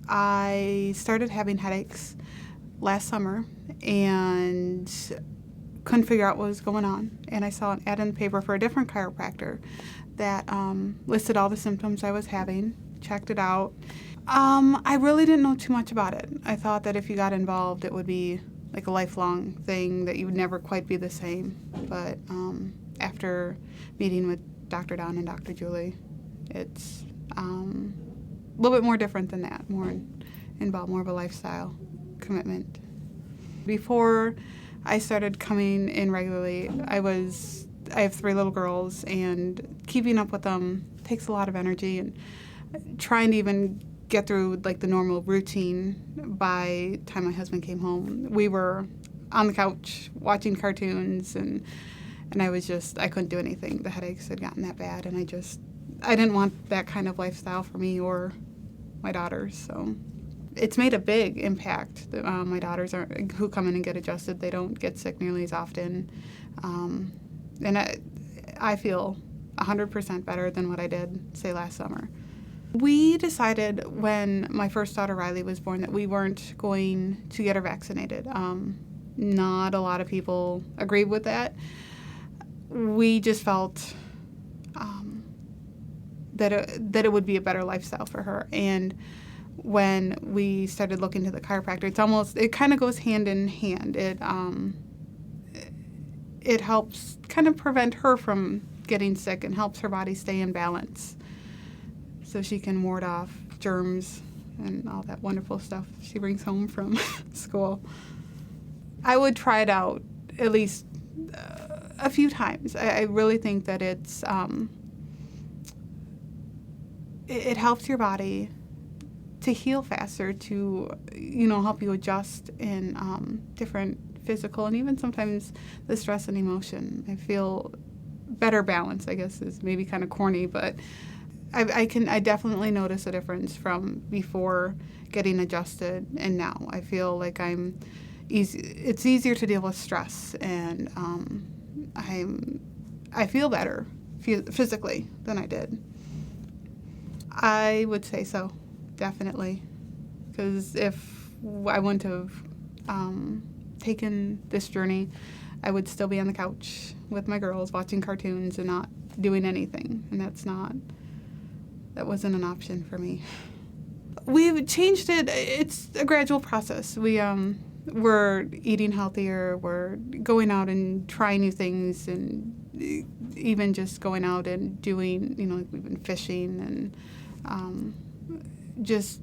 I started having headaches last summer and couldn't figure out what was going on. And I saw an ad in the paper for a different chiropractor that listed all the symptoms I was having, checked it out. I really didn't know too much about it. I thought that if you got involved, it would be like a lifelong thing, that you would never quite be the same. But after meeting with Dr. Don and Dr. Julie, it's a little bit more different than that, more involved, more of a lifestyle commitment. Before I started coming in regularly, I have 3 little girls, and keeping up with them takes a lot of energy, and trying to even get through like the normal routine. By the time my husband came home, we were on the couch watching cartoons, and I couldn't do anything. The headaches had gotten that bad, and I didn't want that kind of lifestyle for me or my daughters. So it's made a big impact. My daughters who come in and get adjusted, they don't get sick nearly as often. And I feel 100% better than what I did, say, last summer. We decided when my first daughter, Riley, was born that we weren't going to get her vaccinated. Not a lot of people agreed with that. We just felt that it would be a better lifestyle for her. And when we started looking to the chiropractor, it kind of goes hand in hand. It helps kind of prevent her from getting sick and helps her body stay in balance, so she can ward off germs and all that wonderful stuff she brings home from school. I would try it out at least a few times. I really think that it helps your body to heal faster, to help you adjust in different physical and even sometimes the stress and emotion. I feel better balance, I guess, is maybe kind of corny, but I definitely notice a difference from before getting adjusted and now. I feel like it's easier to deal with stress, and I feel better physically than I did. I would say so, definitely, because if I wouldn't have taken this journey, I would still be on the couch with my girls watching cartoons and not doing anything, and that wasn't an option for me. We've changed it. It's a gradual process. We're eating healthier. We're going out and trying new things, and even just going out and doing, we've been fishing and just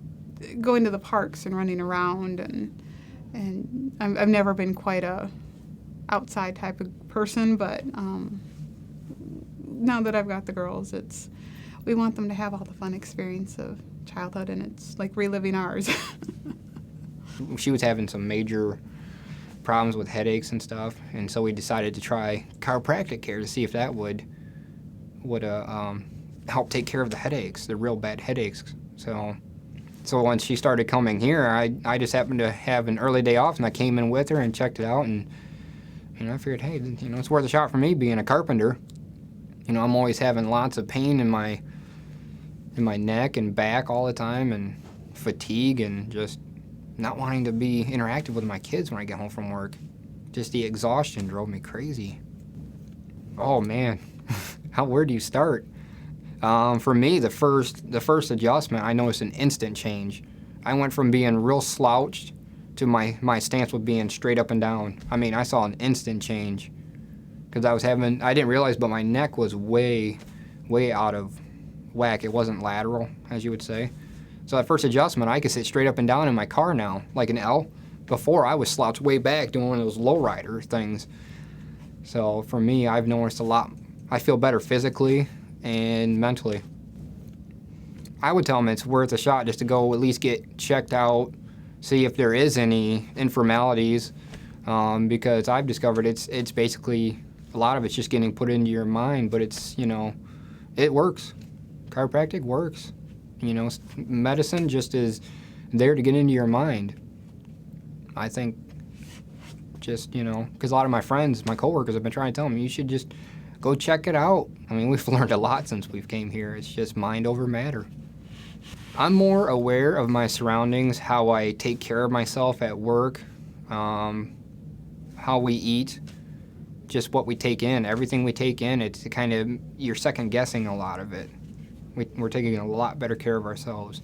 going to the parks and running around. And I've never been quite a outside type of person, but now that I've got the girls, we want them to have all the fun experience of childhood, and it's like reliving ours. She was having some major problems with headaches and stuff, and so we decided to try chiropractic care to see if that would help take care of the headaches, the real bad headaches. So once she started coming here, I just happened to have an early day off, and I came in with her and checked it out, and I figured, hey, it's worth a shot for me being a carpenter. I'm always having lots of pain in my neck and back all the time, and fatigue, and just not wanting to be interactive with my kids when I get home from work. Just the exhaustion drove me crazy. Oh man, where do you start? For me, the first adjustment, I noticed an instant change. I went from being real slouched to my stance with being straight up and down. I mean, I saw an instant change because I didn't realize, but my neck was way out of whack. It wasn't lateral, as you would say. So that first adjustment, I could sit straight up and down in my car now, like an L. Before, I was slouched way back doing one of those lowrider things. So for me, I've noticed a lot. I feel better physically and mentally. I would tell them it's worth a shot just to go at least get checked out, see if there is any infirmalities, because I've discovered it's basically, a lot of it's just getting put into your mind, but it's, it works. Chiropractic works. Medicine just is there to get into your mind. I think just, because a lot of my friends, my coworkers have been trying to tell me, you should just go check it out. I mean, we've learned a lot since we've came here. It's just mind over matter. I'm more aware of my surroundings, how I take care of myself at work, how we eat, just what we take in. Everything we take in, it's kind of, you're second guessing a lot of it. We're taking a lot better care of ourselves.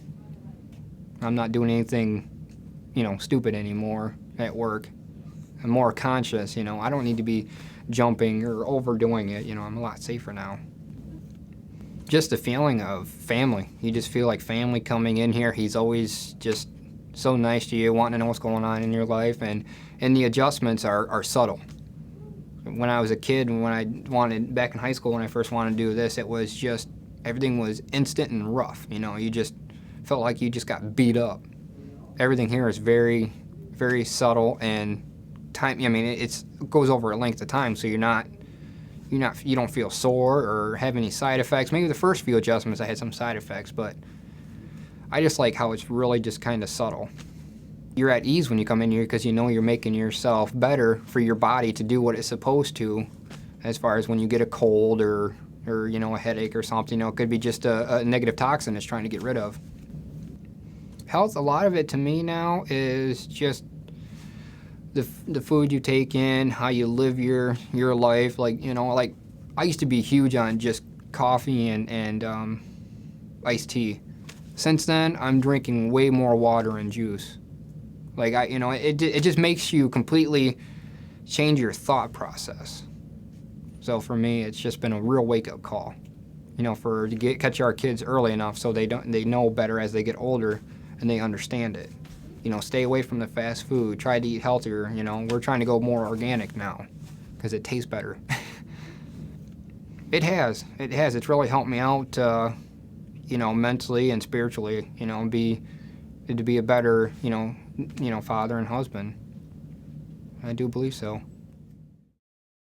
I'm not doing anything, stupid anymore at work. I'm more conscious, I don't need to be jumping or overdoing it. I'm a lot safer now. Just the feeling of family. You just feel like family coming in here. He's always just so nice to you, wanting to know what's going on in your life, and the adjustments are subtle. When I was a kid, and when I wanted, back in high school, when I first wanted to do this, it was just, everything was instant and rough. You just felt like you just got beat up. Everything here is very, very subtle and time. It goes over a length of time, so you don't feel sore or have any side effects. Maybe the first few adjustments I had some side effects, but I just like how it's really just kind of subtle. You're at ease when you come in here because you're making yourself better for your body to do what it's supposed to, as far as when you get a cold or a headache or something. It could be just a negative toxin it's trying to get rid of. Health, a lot of it to me now is just the food you take in, how you live your life. Like I used to be huge on just coffee and iced tea. Since then, I'm drinking way more water and juice. Like it just makes you completely change your thought process. So for me, it's just been a real wake-up call. Catch our kids early enough so they know better as they get older and they understand it. Stay away from the fast food. Try to eat healthier. We're trying to go more organic now because it tastes better. It has. It's really helped me out, mentally and spiritually. To be a better, father and husband. I do believe so.